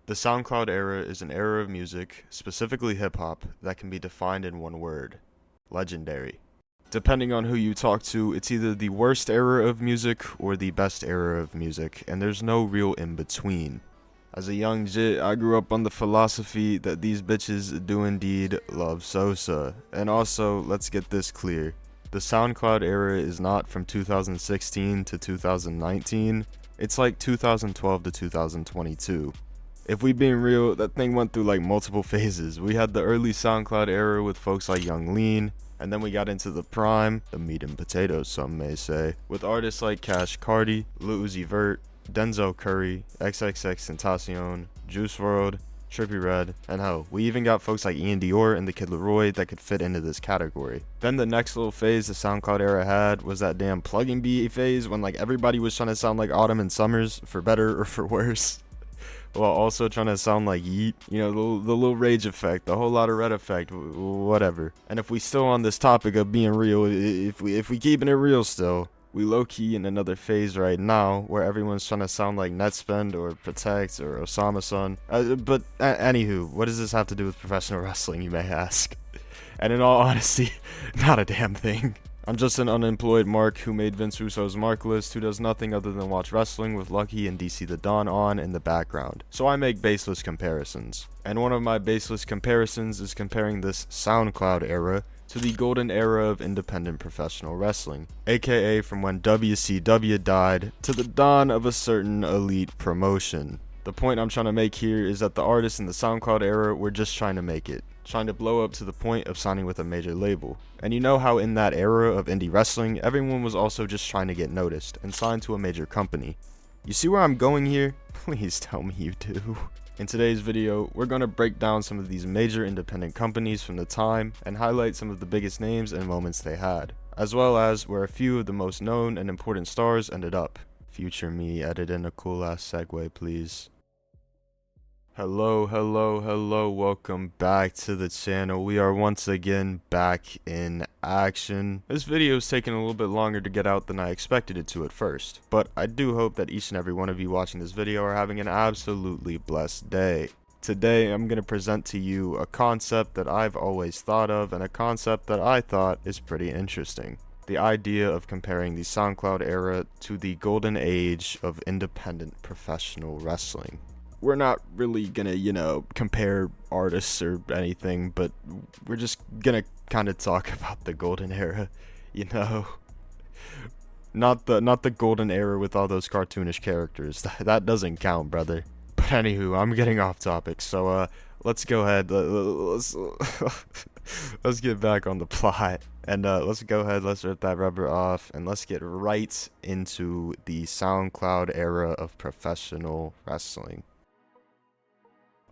The SoundCloud era is an era of music, specifically hip-hop, that can be defined in one word: legendary. Depending on who you talk to, it's either the worst era of music or the best era of music, and there's no real in-between. As a young jit, I grew up on the philosophy that these bitches do indeed love Sosa. And also, let's get this clear. The SoundCloud era is not from 2016 to 2019, it's like 2012 to 2022. If we being real, that thing went through like multiple phases. We had the early SoundCloud era with folks like Young Lean, and then we got into the prime, the meat and potatoes some may say, with artists like Cash Cardi, Lil Uzi Vert, Denzel Curry, XXXTentacion, Juice WRLD, Trippie Redd, and hell, we even got folks like Ian Dior and the Kid Laroi that could fit into this category. Then the next little phase the SoundCloud era had was that damn plugin bee phase when like everybody was trying to sound like Autumn and Summers, for better or for worse, while also trying to sound like Yeet, you know, the little Rage effect, the whole lot of Red effect, whatever. And if we still on this topic of being real, if we keeping it real still, we low-key in another phase right now where everyone's trying to sound like Netspend or Protect or Osama-san. But anywho, what does this have to do with professional wrestling, you may ask? And in all honesty, not a damn thing. I'm just an unemployed Mark who made Vince Russo's Mark list, who does nothing other than watch wrestling with Lucky and DC the Don on in the background. So I make baseless comparisons. And one of my baseless comparisons is comparing this SoundCloud era to the golden era of independent professional wrestling, aka from when WCW died to the dawn of a certain elite promotion. The point I'm trying to make here is that the artists in the SoundCloud era were just trying to make it, trying to blow up to the point of signing with a major label. And you know how in that era of indie wrestling, everyone was also just trying to get noticed and signed to a major company. You see where I'm going here? Please tell me you do. In today's video, we're going to break down some of these major independent companies from the time and highlight some of the biggest names and moments they had, as well as where a few of the most known and important stars ended up. Future me, edit in a cool ass segue, please. Hello, welcome back to the channel. We are once again back in action. This video is taking a little bit longer to get out than I expected it to at first, but I do hope that each and every one of you watching this video are having an absolutely blessed day. Today, I'm going to present to you a concept that I've always thought of and a concept that I thought is pretty interesting. The idea of comparing the SoundCloud era to the golden age of independent professional wrestling. We're not really gonna, compare artists or anything, but we're just gonna kind of talk about the golden era, Not the golden era with all those cartoonish characters. That doesn't count, brother. But anywho, I'm getting off topic, so let's go ahead. Let's get back on the plot, and let's go ahead. Let's rip that rubber off, and let's get right into the SoundCloud era of professional wrestling.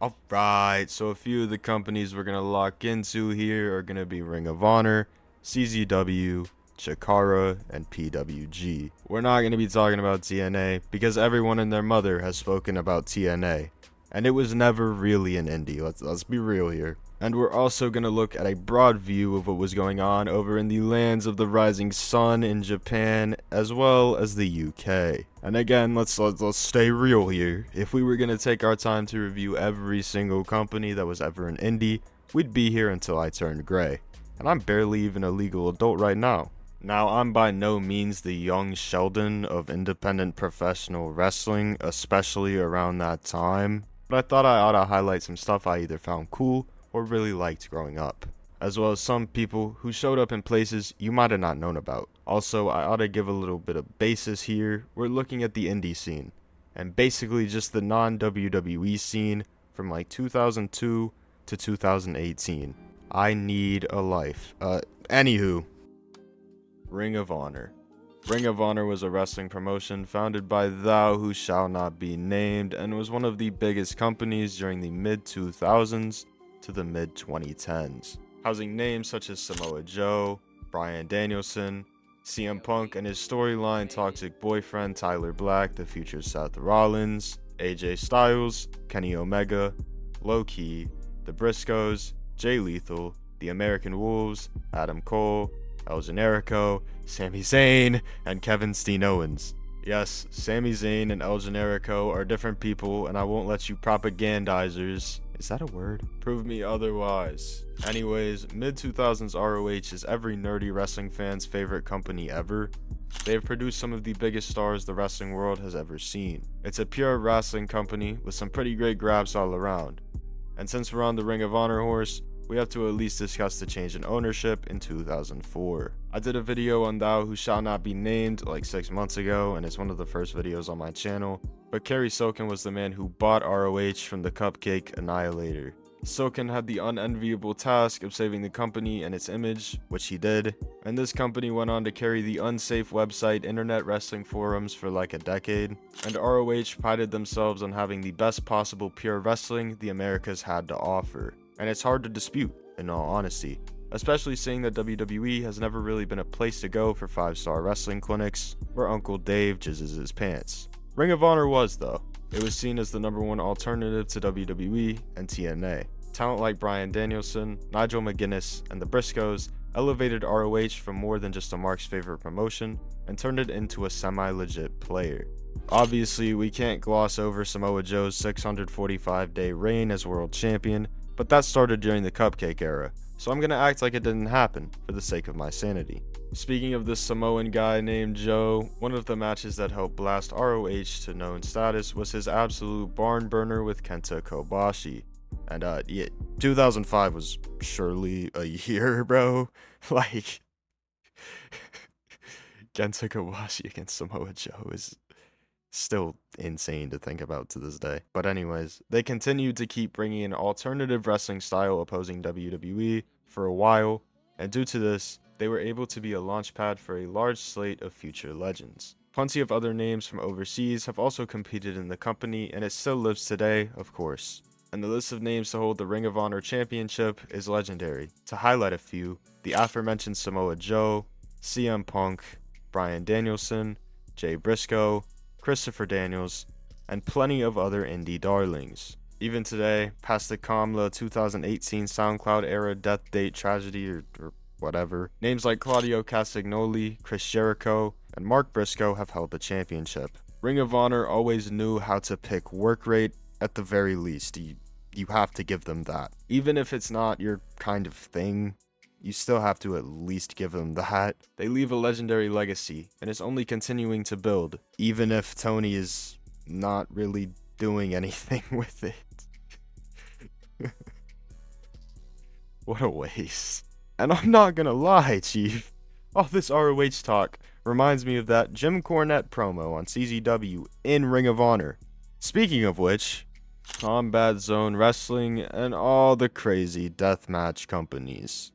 Alright, so a few of the companies we're going to lock into here are going to be Ring of Honor, CZW, Chikara, and PWG. We're not going to be talking about TNA because everyone and their mother has spoken about TNA, and it was never really an indie, let's be real here. And we're also going to look at a broad view of what was going on over in the lands of the rising sun in Japan as well as the UK. And again, let's stay real here. If we were going to take our time to review every single company that was ever an indie, we'd be here until I turned gray. And I'm barely even a legal adult right now. Now, I'm by no means the young Sheldon of independent professional wrestling, especially around that time, but I thought I ought to highlight some stuff I either found cool or really liked growing up, as well as some people who showed up in places you might have not known about. Also, I ought to give a little bit of basis here. We're looking at the indie scene, and basically just the non-WWE scene from like 2002 to 2018. I need a life. Anywho, Ring of Honor. Ring of Honor was a wrestling promotion founded by thou who shall not be named and was one of the biggest companies during the mid-2000s to the mid-2010s, housing names such as Samoa Joe, Bryan Danielson, CM Punk and his storyline toxic boyfriend Tyler Black, the future Seth Rollins, AJ Styles, Kenny Omega, Low-Key, The Briscoes, Jay Lethal, The American Wolves, Adam Cole, El Generico, Sami Zayn, and Kevin Steen Owens. Yes, Sami Zayn and El Generico are different people, and I won't let you propagandizers, is that a word? Prove me otherwise. Anyways, mid-2000s ROH is every nerdy wrestling fan's favorite company ever. They have produced some of the biggest stars the wrestling world has ever seen. It's a pure wrestling company with some pretty great grabs all around. And since we're on the Ring of Honor horse, we have to at least discuss the change in ownership in 2004. I did a video on Thou Who Shall Not Be Named like 6 months ago, and it's one of the first videos on my channel, but Kerry Silken was the man who bought ROH from the Cupcake Annihilator. Silken had the unenviable task of saving the company and its image, which he did, and this company went on to carry the unsafe website Internet Wrestling Forums for like a decade, and ROH prided themselves on having the best possible pure wrestling the Americas had to offer. And it's hard to dispute, in all honesty, especially seeing that WWE has never really been a place to go for 5-star wrestling clinics where Uncle Dave jizzes his pants. Ring of Honor was, though. It was seen as the #1 alternative to WWE and TNA. Talent like Bryan Danielson, Nigel McGuinness, and the Briscoes elevated ROH from more than just a Mark's favorite promotion and turned it into a semi-legit player. Obviously, we can't gloss over Samoa Joe's 645-day reign as world champion, but that started during the Cupcake era, so I'm gonna act like it didn't happen for the sake of my sanity. Speaking of this Samoan guy named Joe, one of the matches that helped blast ROH to known status was his absolute barn burner with Kenta Kobashi. And yeah, 2005 was surely a year, bro. Like, Kenta Kobashi against Samoa Joe is still insane to think about to this day. But anyways, they continued to keep bringing an alternative wrestling style opposing WWE for a while, and due to this, they were able to be a launchpad for a large slate of future legends. Plenty of other names from overseas have also competed in the company, and it still lives today, of course. And the list of names to hold the Ring of Honor Championship is legendary. To highlight a few, the aforementioned Samoa Joe, CM Punk, Bryan Danielson, Jay Briscoe, Christopher Daniels, and plenty of other indie darlings. Even today, past the Kamla 2018 SoundCloud Era Death Date Tragedy or whatever, names like Claudio Castagnoli, Chris Jericho, and Mark Briscoe have held the championship. Ring of Honor always knew how to pick work rate at the very least. You have to give them that. Even if it's not your kind of thing, you still have to at least give them that. They leave a legendary legacy, and it's only continuing to build, even if Tony is not really doing anything with it. What a waste. And I'm not gonna lie, Chief. All this ROH talk reminds me of that Jim Cornette promo on CZW in Ring of Honor. Speaking of which, Combat Zone Wrestling and all the crazy deathmatch companies.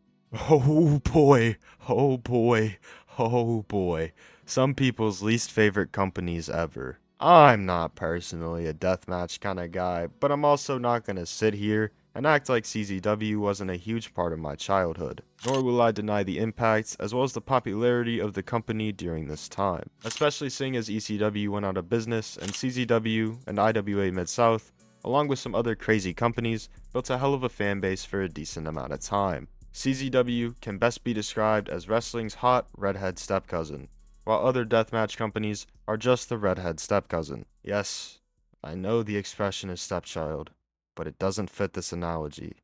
Oh boy, oh boy, oh boy. Some people's least favorite companies ever. I'm not personally a deathmatch kind of guy, but I'm also not gonna sit here and act like CZW wasn't a huge part of my childhood. Nor will I deny the impact as well as the popularity of the company during this time. Especially seeing as ECW went out of business and CZW and IWA Mid-South, along with some other crazy companies, built a hell of a fan base for a decent amount of time. CZW can best be described as wrestling's hot redhead stepcousin, while other deathmatch companies are just the redhead stepcousin. Yes, I know the expression is stepchild, but it doesn't fit this analogy.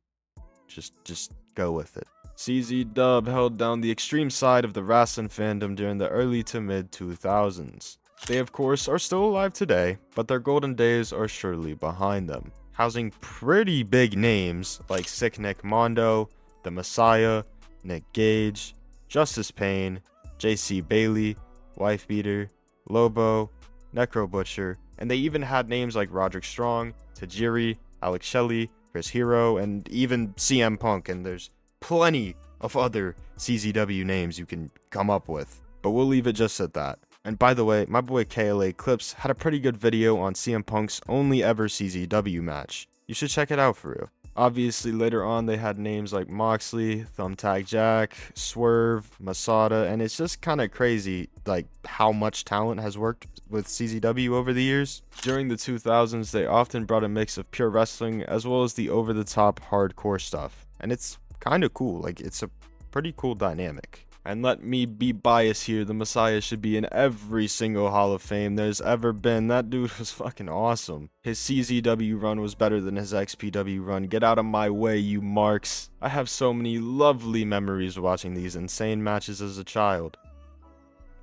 Just go with it. CZW held down the extreme side of the wrestling fandom during the early to mid 2000s. They of course are still alive today, but their golden days are surely behind them, housing pretty big names like Sick Nick Mondo, The Messiah, Nick Gage, Justice Payne, JC Bailey, Wife Beater, Lobo, Necro Butcher, and they even had names like Roderick Strong, Tajiri, Alex Shelley, Chris Hero, and even CM Punk, and there's plenty of other CZW names you can come up with, but we'll leave it just at that. And by the way, my boy KLA Clips had a pretty good video on CM Punk's only ever CZW match. You should check it out for real. Obviously, later on, they had names like Moxley, Thumbtack Jack, Swerve, Masada, and it's just kind of crazy, like, how much talent has worked with CZW over the years. During the 2000s, they often brought a mix of pure wrestling as well as the over-the-top hardcore stuff, and it's kind of cool. Like, it's a pretty cool dynamic. And let me be biased here, the Messiah should be in every single Hall of Fame there's ever been. That dude was fucking awesome. His CZW run was better than his XPW run. Get out of my way, you marks. I have so many lovely memories watching these insane matches as a child.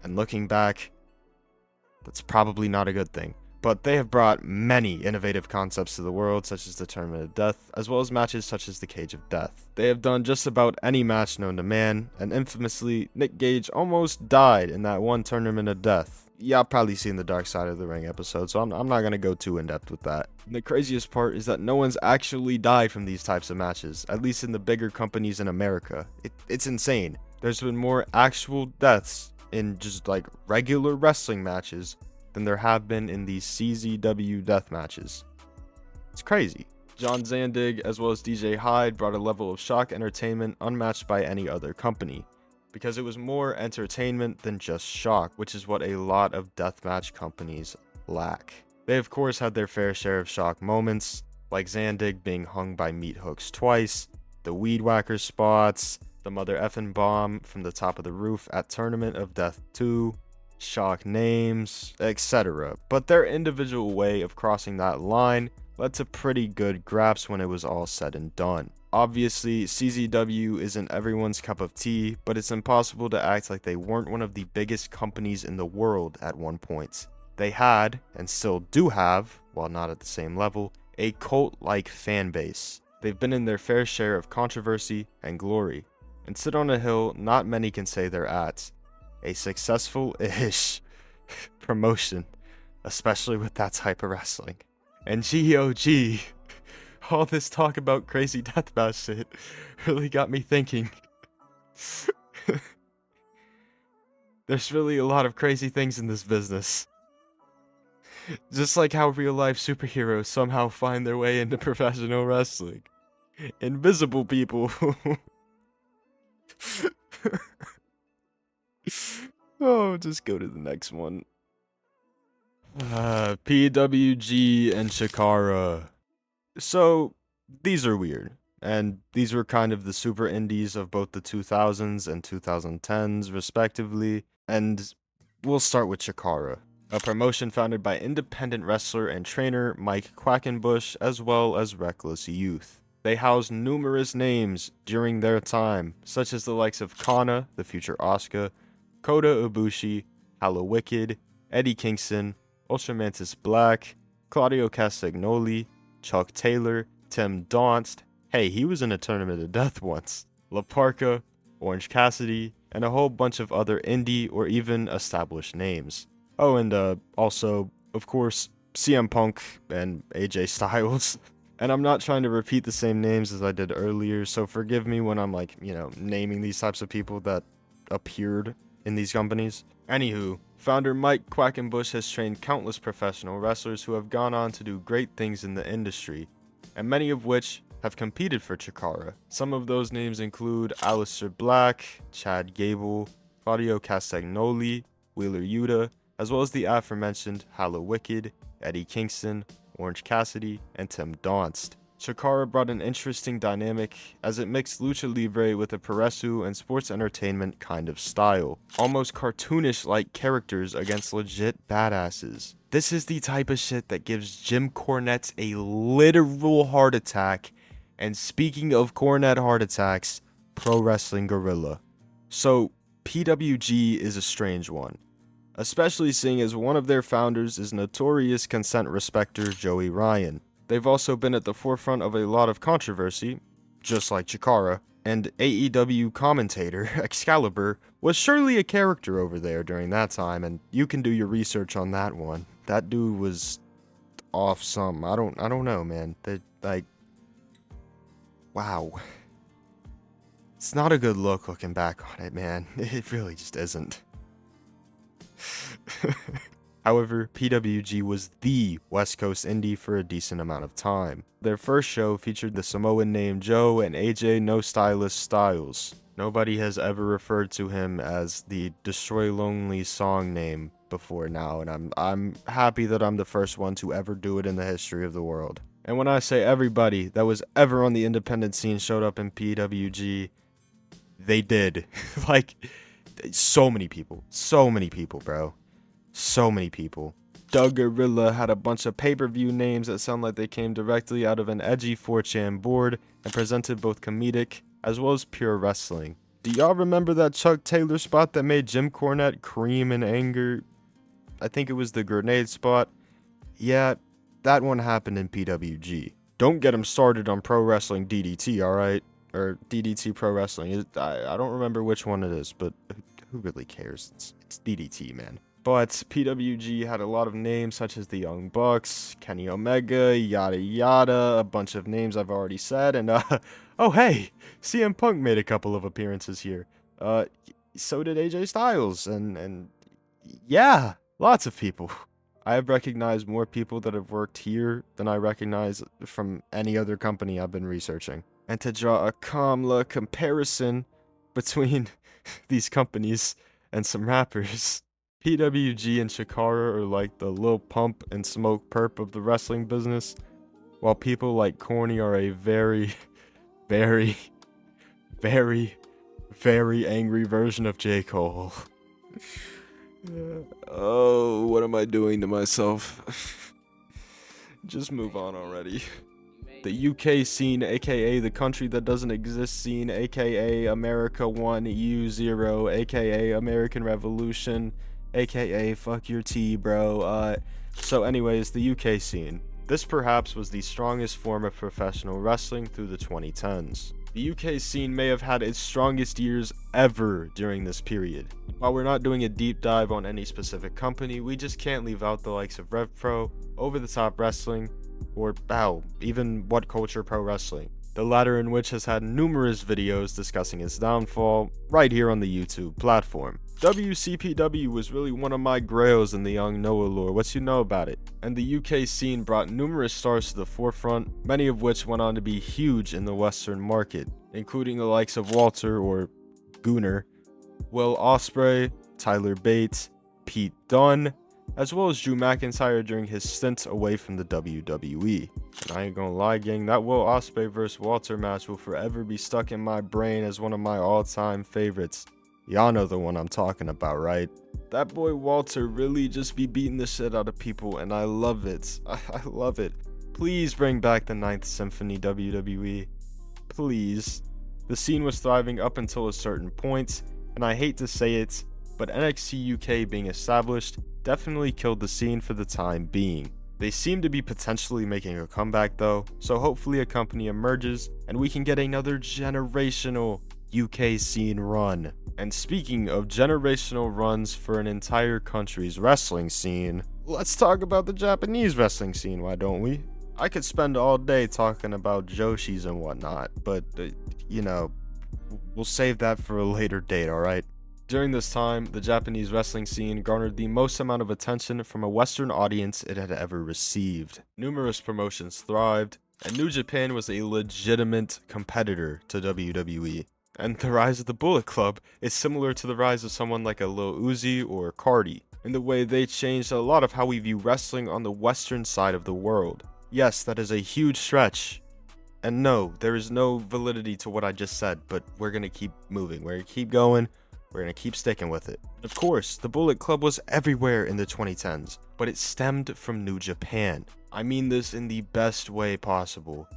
And looking back, that's probably not a good thing. But they have brought many innovative concepts to the world, such as the Tournament of Death, as well as matches such as the Cage of Death. They have done just about any match known to man, and infamously, Nick Gage almost died in that one Tournament of Death. Y'all probably seen the Dark Side of the Ring episode, so I'm not going to go too in-depth with that. And the craziest part is that no one's actually died from these types of matches, at least in the bigger companies in America. It's insane. There's been more actual deaths in just like regular wrestling matches than there have been in these CZW death matches. It's crazy. John Zandig as well as DJ Hyde brought a level of shock entertainment unmatched by any other company, because it was more entertainment than just shock, which is what a lot of deathmatch companies lack. They of course had their fair share of shock moments, like Zandig being hung by meat hooks twice, the weed whacker spots, the mother effing bomb from the top of the roof at Tournament of Death 2, shock names, etc. But their individual way of crossing that line led to pretty good graps when it was all said and done. Obviously, CZW isn't everyone's cup of tea, but it's impossible to act like they weren't one of the biggest companies in the world at one point. They had, and still do have, while not at the same level, a cult-like fan base. They've been in their fair share of controversy and glory, and sit on a hill not many can say they're at. A successful-ish promotion, especially with that type of wrestling. And GOG, all this talk about crazy deathmatch shit really got me thinking. There's really a lot of crazy things in this business. Just like how real-life superheroes somehow find their way into professional wrestling. Invisible people. Oh, just go to the next one. PWG and Chikara. So, these are weird. And these were kind of the super indies of both the 2000s and 2010s, respectively. And we'll start with Chikara, a promotion founded by independent wrestler and trainer Mike Quackenbush, as well as Reckless Youth. They housed numerous names during their time, such as the likes of Kana, the future Asuka, Kota Ibushi, Hallow Wicked, Eddie Kingston, Ultramantis Black, Claudio Castagnoli, Chuck Taylor, Tim Donst, hey, he was in a Tournament of Death once, La Parka, Orange Cassidy, and a whole bunch of other indie or even established names. Oh, and also, of course, CM Punk and AJ Styles. And I'm not trying to repeat the same names as I did earlier, so forgive me when I'm naming these types of people that appeared in these companies. Anywho, founder Mike Quackenbush has trained countless professional wrestlers who have gone on to do great things in the industry, and many of which have competed for Chikara. Some of those names include Aleister Black, Chad Gable, Claudio Castagnoli, Wheeler Yuta, as well as the aforementioned Hallow Wicked, Eddie Kingston, Orange Cassidy, and Tim Donst. Chikara brought an interesting dynamic as it mixed lucha libre with a puresu and sports entertainment kind of style, almost cartoonish-like characters against legit badasses. This is the type of shit that gives Jim Cornette a literal heart attack, and speaking of Cornette heart attacks, Pro Wrestling Guerrilla. So, PWG is a strange one, especially seeing as one of their founders is notorious consent respecter Joey Ryan. They've also been at the forefront of a lot of controversy, just like Chikara, and AEW commentator Excalibur was surely a character over there during that time, and you can do your research on that one. That dude was off some. I don't know, man. Wow. It's not a good look looking back on it, man. It really just isn't. However, PWG was the West Coast indie for a decent amount of time. Their first show featured the Samoan named Joe and AJ No Stylist Styles. Nobody has ever referred to him as the Destroy Lonely song name before now, and I'm happy that I'm the first one to ever do it in the history of the world. And when I say everybody that was ever on the independent scene showed up in PWG, they did. So many people, bro. So many people. Doug Gorilla had a bunch of pay-per-view names that sound like they came directly out of an edgy 4chan board and presented both comedic as well as pure wrestling. Do y'all remember that Chuck Taylor spot that made Jim Cornette cream in anger? I think it was the grenade spot. Yeah, that one happened in PWG. Don't get him started on Pro Wrestling DDT, alright? Or DDT Pro Wrestling. I don't remember which one it is, but who really cares? It's DDT, man. But PWG had a lot of names such as the Young Bucks, Kenny Omega, yada yada, a bunch of names I've already said, and oh hey, CM Punk made a couple of appearances here. So did AJ Styles, and yeah, lots of people. I have recognized more people that have worked here than I recognize from any other company I've been researching. And to draw a Kamla comparison between these companies and some rappers, PWG and Chikara are like the Lil Pump and Smoke Perp of the wrestling business, while people like Corny are a very, very, very, very angry version of J. Cole. Oh, what am I doing to myself? Just move on already. The UK scene, aka the country that doesn't exist scene, aka America 1, EU 0, aka American Revolution, aka fuck your tea, bro. So anyways, the UK scene. This perhaps was the strongest form of professional wrestling through the 2010s. The UK scene may have had its strongest years ever during this period. While we're not doing a deep dive on any specific company, we just can't leave out the likes of RevPro, Over the Top Wrestling, or even What Culture Pro Wrestling, the latter in which has had numerous videos discussing its downfall right here on the YouTube platform. WCPW was really one of my grails in the young Noah lore, what you know about it? And the UK scene brought numerous stars to the forefront, many of which went on to be huge in the Western market, including the likes of Walter or Gooner, Will Ospreay, Tyler Bates, Pete Dunne, as well as Drew McIntyre during his stint away from the WWE. And I ain't gonna lie, gang, that Will Ospreay vs. Walter match will forever be stuck in my brain as one of my all-time favorites. Y'all know the one I'm talking about, right? That boy Walter really just be beating the shit out of people, and I love it. I love it. Please bring back the Ninth Symphony, WWE. Please. The scene was thriving up until a certain point, and I hate to say it, but NXT UK being established definitely killed the scene for the time being. They seem to be potentially making a comeback though, so hopefully a company emerges and we can get another generational UK scene run. And speaking of generational runs for an entire country's wrestling scene, let's talk about the Japanese wrestling scene, why don't we? I could spend all day talking about Joshis and whatnot, but we'll save that for a later date, alright? During this time, the Japanese wrestling scene garnered the most amount of attention from a Western audience it had ever received. Numerous promotions thrived, and New Japan was a legitimate competitor to WWE. And the rise of the Bullet Club is similar to the rise of someone like a Lil Uzi or Cardi, in the way they changed a lot of how we view wrestling on the Western side of the world. Yes, that is a huge stretch. And no, there is no validity to what I just said, but we're gonna keep moving, we're gonna keep going. We're gonna keep sticking with it. Of course, the Bullet Club was everywhere in the 2010s, but it stemmed from New Japan. I mean this in the best way possible.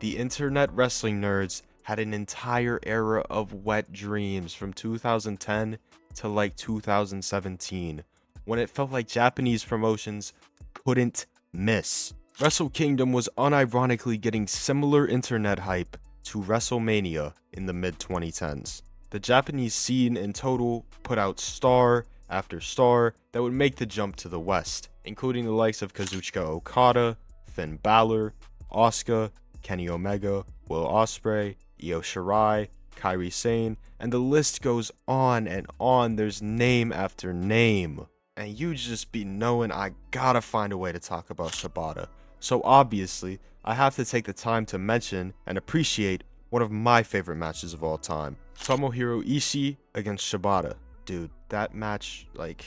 The internet wrestling nerds had an entire era of wet dreams from 2010 to like 2017, when it felt like Japanese promotions couldn't miss. Wrestle Kingdom was unironically getting similar internet hype to WrestleMania in the mid-2010s. The Japanese scene in total put out star after star that would make the jump to the West, including the likes of Kazuchika Okada, Finn Balor, Asuka, Kenny Omega, Will Ospreay, Io Shirai, Kairi Sane, and the list goes on and on. There's name after name. And you just be knowing I gotta find a way to talk about Shibata. So obviously, I have to take the time to mention and appreciate one of my favorite matches of all time. Tomohiro Ishii against Shibata. Dude, that match, it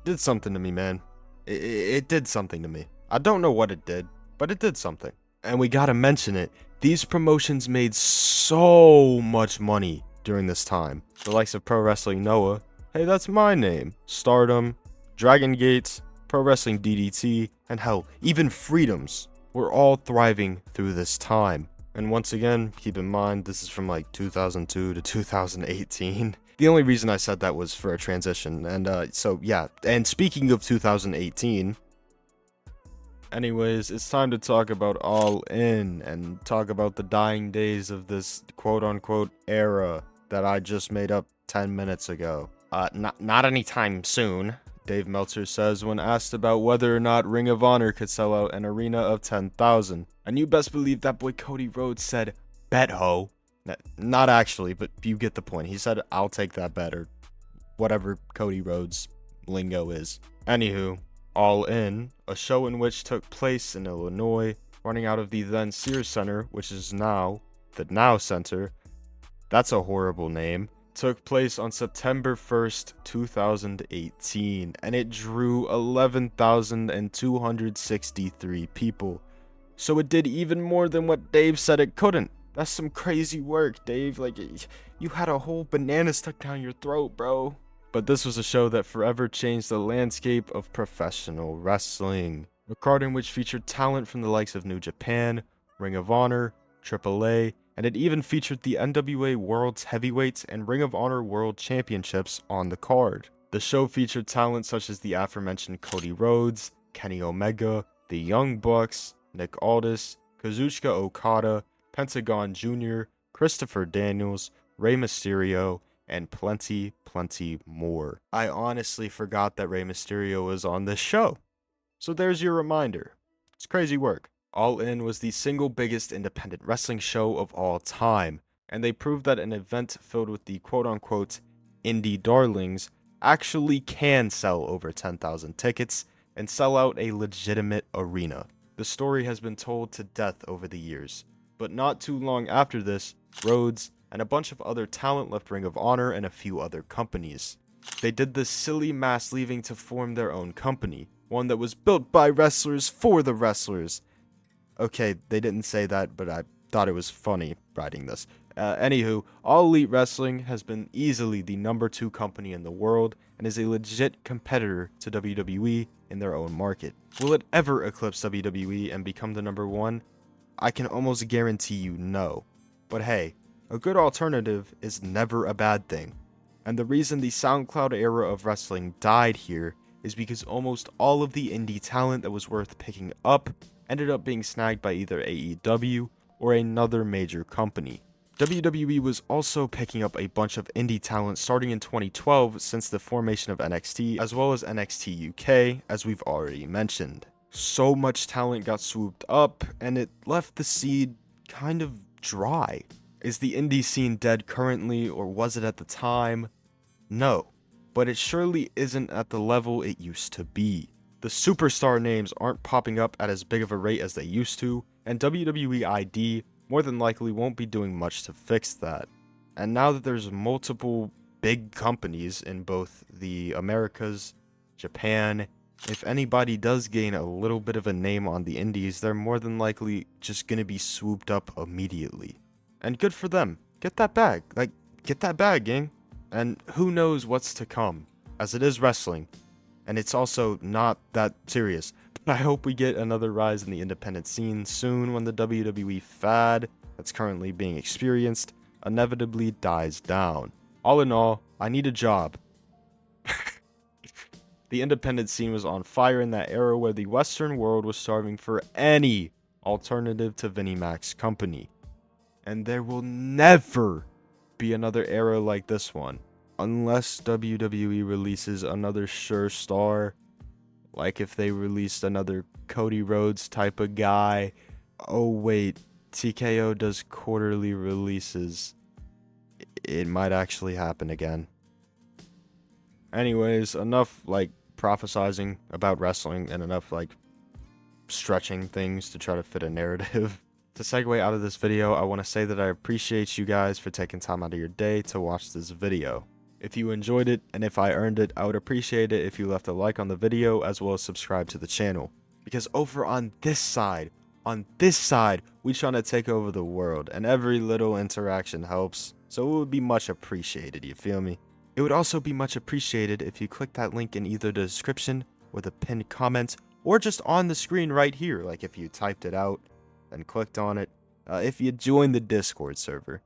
did something to me, man. It did something to me. I don't know what it did, but it did something. And we gotta mention it. These promotions made so much money during this time. The likes of Pro Wrestling Noah, hey, that's my name, Stardom, Dragon Gate, Pro Wrestling DDT, and hell, even Freedoms were all thriving through this time. And once again, keep in mind, this is from like 2002 to 2018. The only reason I said that was for a transition, and so yeah, and speaking of 2018, anyways, it's time to talk about All In, and talk about the dying days of this quote-unquote era that I just made up 10 minutes ago. Not anytime soon, Dave Meltzer says when asked about whether or not Ring of Honor could sell out an arena of 10,000. And you best believe that boy Cody Rhodes said, bet ho. Not actually, but you get the point. He said, I'll take that bet, or whatever Cody Rhodes lingo is. Anywho, All In, a show in which took place in Illinois, running out of the then Sears Center, which is now the Now Center. That's a horrible name. Took place on September 1st, 2018, and it drew 11,263 people. So it did even more than what Dave said it couldn't. That's some crazy work, Dave. Like, you had a whole banana stuck down your throat, bro. But this was a show that forever changed the landscape of professional wrestling. A card in which featured talent from the likes of New Japan, Ring of Honor, AAA, and it even featured the NWA World's Heavyweights and Ring of Honor World Championships on the card. The show featured talent such as the aforementioned Cody Rhodes, Kenny Omega, the Young Bucks, Nick Aldis, Kazuchika Okada, Pentagon Jr., Christopher Daniels, Rey Mysterio, and plenty more. I honestly forgot that Rey Mysterio was on this show. So there's your reminder. It's crazy work. All In was the single biggest independent wrestling show of all time, and they proved that an event filled with the quote-unquote indie darlings actually can sell over 10,000 tickets and sell out a legitimate arena. The story has been told to death over the years, but not too long after this, Rhodes and a bunch of other talent left Ring of Honor and a few other companies. They did this silly mass leaving to form their own company, one that was built by wrestlers for the wrestlers. Okay, they didn't say that, but I thought it was funny writing this. Anywho, All Elite Wrestling has been easily the #2 company in the world and is a legit competitor to WWE in their own market. Will it ever eclipse WWE and become the #1? I can almost guarantee you no. But hey, a good alternative is never a bad thing. And the reason the SoundCloud era of wrestling died here is because almost all of the indie talent that was worth picking up ended up being snagged by either AEW or another major company. WWE was also picking up a bunch of indie talent starting in 2012 since the formation of NXT, as well as NXT UK, as we've already mentioned. So much talent got swooped up, and it left the seed kind of dry. Is the indie scene dead currently, or was it at the time? No, but it surely isn't at the level it used to be. The superstar names aren't popping up at as big of a rate as they used to, and WWE ID more than likely won't be doing much to fix that. And now that there's multiple big companies in both the Americas, Japan, if anybody does gain a little bit of a name on the indies, they're more than likely just gonna be swooped up immediately. And good for them. Get that bag. Get that bag, gang. And who knows what's to come, as it is wrestling. And it's also not that serious. But I hope we get another rise in the independent scene soon when the WWE fad that's currently being experienced inevitably dies down. All in all, I need a job. The independent scene was on fire in that era where the Western world was starving for any alternative to Vinnie Mac's company. And there will never be another era like this one, unless WWE releases another sure star, like if they released another Cody Rhodes type of guy. Oh wait, TKO does quarterly releases. It might actually happen again. Anyways, enough prophesizing about wrestling and enough stretching things to try to fit a narrative. To segue out of this video, I want to say that I appreciate you guys for taking time out of your day to watch this video. If you enjoyed it, and if I earned it, I would appreciate it if you left a like on the video as well as subscribe to the channel. Because over on this side, we trying to take over the world, and every little interaction helps. So it would be much appreciated, you feel me? It would also be much appreciated if you click that link in either the description or the pinned comment, or just on the screen right here, like if you typed it out and clicked on it. If you join the Discord server,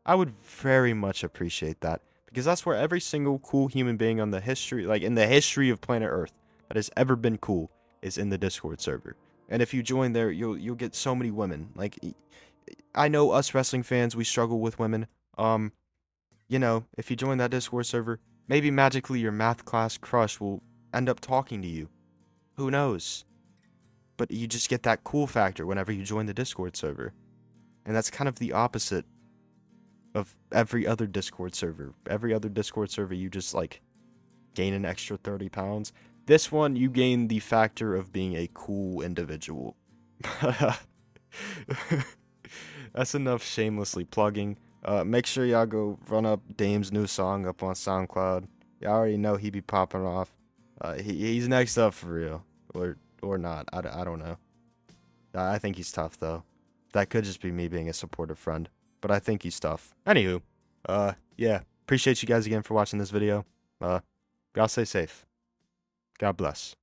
I would very much appreciate that, because that's where every single cool human being on the history, like in the history of planet Earth, that has ever been cool, is in the Discord server. And if you join there, you'll get so many women. Like, I know us wrestling fans, we struggle with women. You know, if you join that Discord server, maybe magically your math class crush will end up talking to you. Who knows? But you just get that cool factor whenever you join the Discord server. And that's kind of the opposite of every other Discord server. Every other Discord server, you just, like, gain an extra 30 pounds. This one, you gain the factor of being a cool individual. That's enough shamelessly plugging. Make sure y'all go run up Dame's new song up on SoundCloud. Y'all already know he be popping off. He's next up for real. Or not. I don't know. I think he's tough, though. That could just be me being a supportive friend. But I think he's tough. Anywho, yeah. Appreciate you guys again for watching this video. Y'all stay safe. God bless.